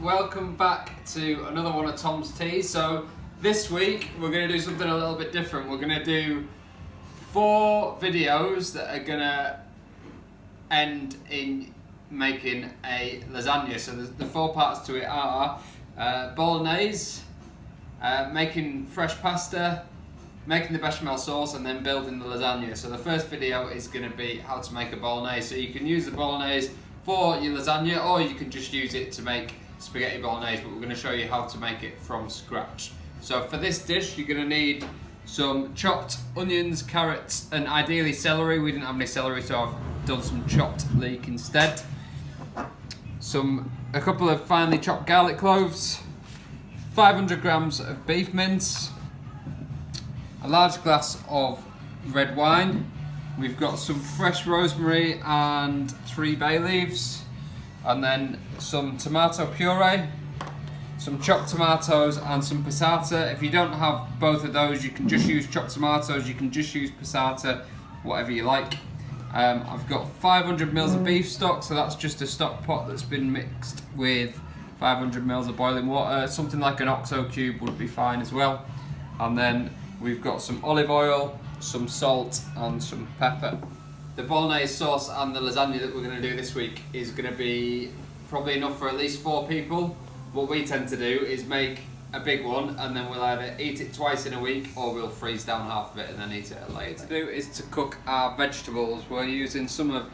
welcome back to another one of Tom's Teas. So this week we're going to do something a little bit different. We're going to do 4 videos that are going to end in making a lasagna. So the 4 parts to it are Bolognese, making fresh pasta, making the bechamel sauce, and then building the lasagna. So the first video is going to be how to make a Bolognese. So you can use the Bolognese for your lasagna, or you can just use it to make spaghetti Bolognese, but we're going to show you how to make it from scratch. So for this dish you're going to need some chopped onions, carrots, and ideally celery. We didn't have any celery, so I've done some chopped leek instead. A couple of finely chopped garlic cloves, 500 grams of beef mince, a large glass of red wine. We've got some fresh rosemary and 3 bay leaves, and then some tomato puree, some chopped tomatoes, and some passata. If you don't have both of those, you can just use chopped tomatoes, you can just use passata, whatever you like. I've got 500 ml of beef stock, so that's just a stock pot that's been mixed with 500 ml of boiling water. Something like an OXO cube would be fine as well. And then we've got some olive oil, some salt, and some pepper. The Bolognese sauce and the lasagna that we're going to do this week is going to be probably enough for at least 4 people. What we tend to do is make a big one, and then we'll either eat it twice in a week or we'll freeze down half of it and then eat it later. What to do is to cook our vegetables. We're using some of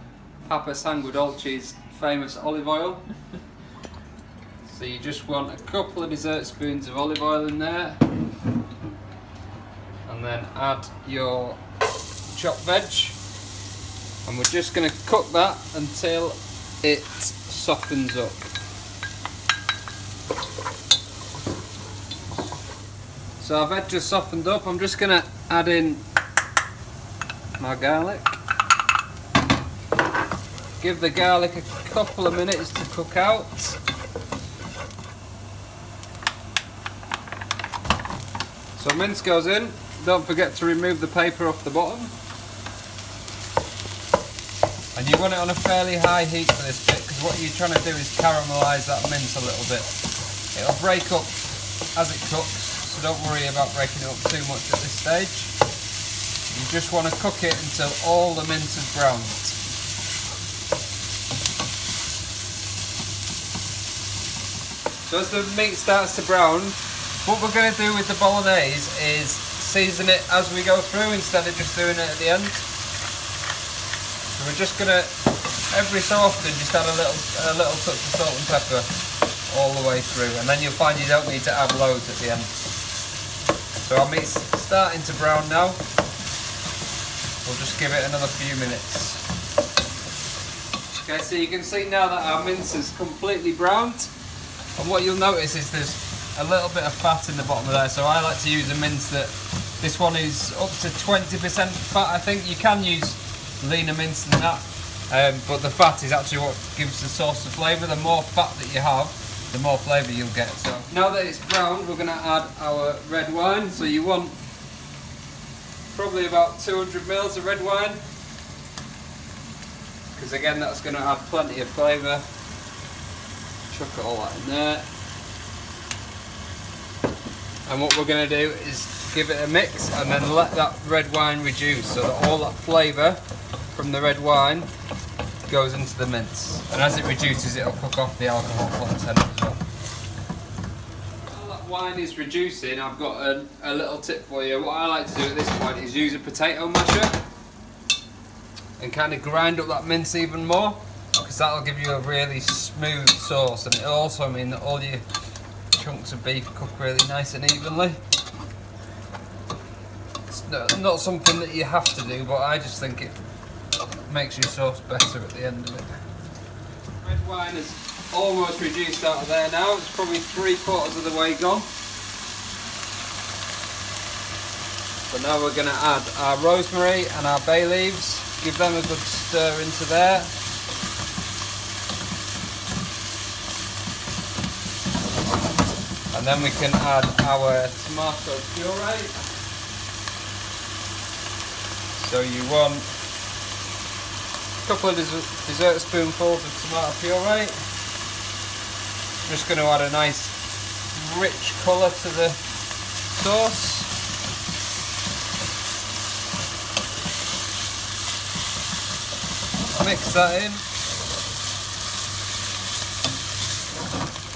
Papa Sanguedolce's famous olive oil. So you just want a couple of dessert spoons of olive oil in there, and then add your chopped veg, and we're just going to cook that until it softens up. So our veg just softened up. I'm just going to add in my garlic. Give the garlic a couple of minutes to cook out. So mince goes in. Don't forget to remove the paper off the bottom. And you want it on a fairly high heat for this bit, because what you're trying to do is caramelise that mince a little bit. It'll break up as it cooks, so don't worry about breaking it up too much at this stage. You just want to cook it until all the mince is browned. So as the meat starts to brown, what we're going to do with the Bolognese is season it as we go through instead of just doing it at the end. So we're just going to, every so often, just add a little touch of salt and pepper all the way through, and then you'll find you don't need to add loads at the end. So our meat's starting to brown now. We'll just give it another few minutes. Okay, so you can see now that our mince is completely browned, and what you'll notice is there's a little bit of fat in the bottom of there. So I like to use a mince that, this one is up to 20% fat. I think you can use leaner mince than that, but the fat is actually what gives the sauce the flavour. The more fat that you have, the more flavour you'll get. So now that it's brown, we're going to add our red wine. So you want probably about 200 ml of red wine, because again that's going to add plenty of flavour. Chuck all that in there. And what we're going to do is give it a mix and then let that red wine reduce, so that all that flavour from the red wine goes into the mince. And as it reduces, it'll cook off the alcohol content as well. While that wine is reducing, I've got a little tip for you. What I like to do at this point is use a potato masher and kind of grind up that mince even more, because that'll give you a really smooth sauce, and it'll also mean that all your chunks of beef cook really nice and evenly. It's not something that you have to do, but I just think it makes your sauce better at the end of it. Red wine is almost reduced out of there now. It's probably 3/4 of the way gone. So now we're going to add our rosemary and our bay leaves. Give them a good stir into there. And then we can add our tomato puree. So you want a couple of dessert spoonfuls of tomato puree. just going to add a nice rich colour to the sauce. Mix that in.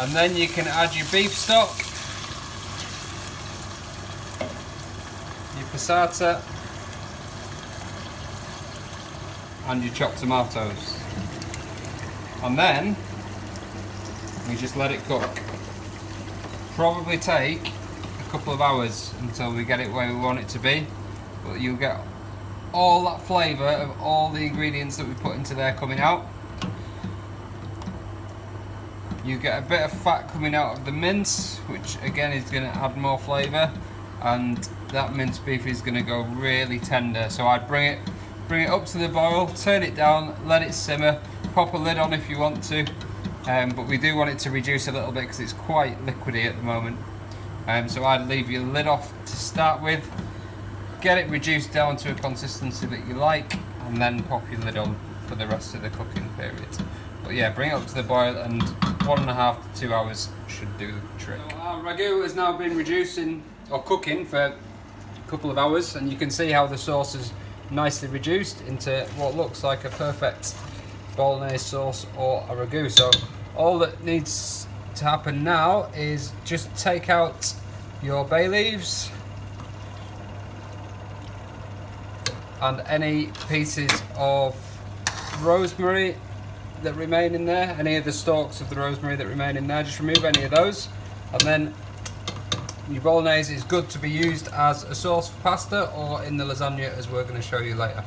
And then you can add your beef stock, your passata, and your chopped tomatoes. And then we just let it cook. Probably take a couple of hours until we get it where we want it to be, but you'll get all that flavour of all the ingredients that we put into there coming out. You get a bit of fat coming out of the mince, which again is going to add more flavour, and that minced beef is going to go really tender. So I'd bring it up to the boil, turn it down, let it simmer, pop a lid on if you want to, but we do want it to reduce a little bit because it's quite liquidy at the moment. So I'd leave your lid off to start with, get it reduced down to a consistency that you like, and then pop your lid on for the rest of the cooking period. But yeah, bring it up to the boil, and 1.5 to 2 hours should do the trick. So our ragu has now been reducing or cooking for a couple of hours, and you can see how the sauce is nicely reduced into what looks like a perfect Bolognese sauce or a ragu. So all that needs to happen now is just take out your bay leaves and any pieces of rosemary that remain in there, any of the stalks of the rosemary that remain in there, just remove any of those. And then your Bolognese is good to be used as a sauce for pasta or in the lasagna, as we're going to show you later.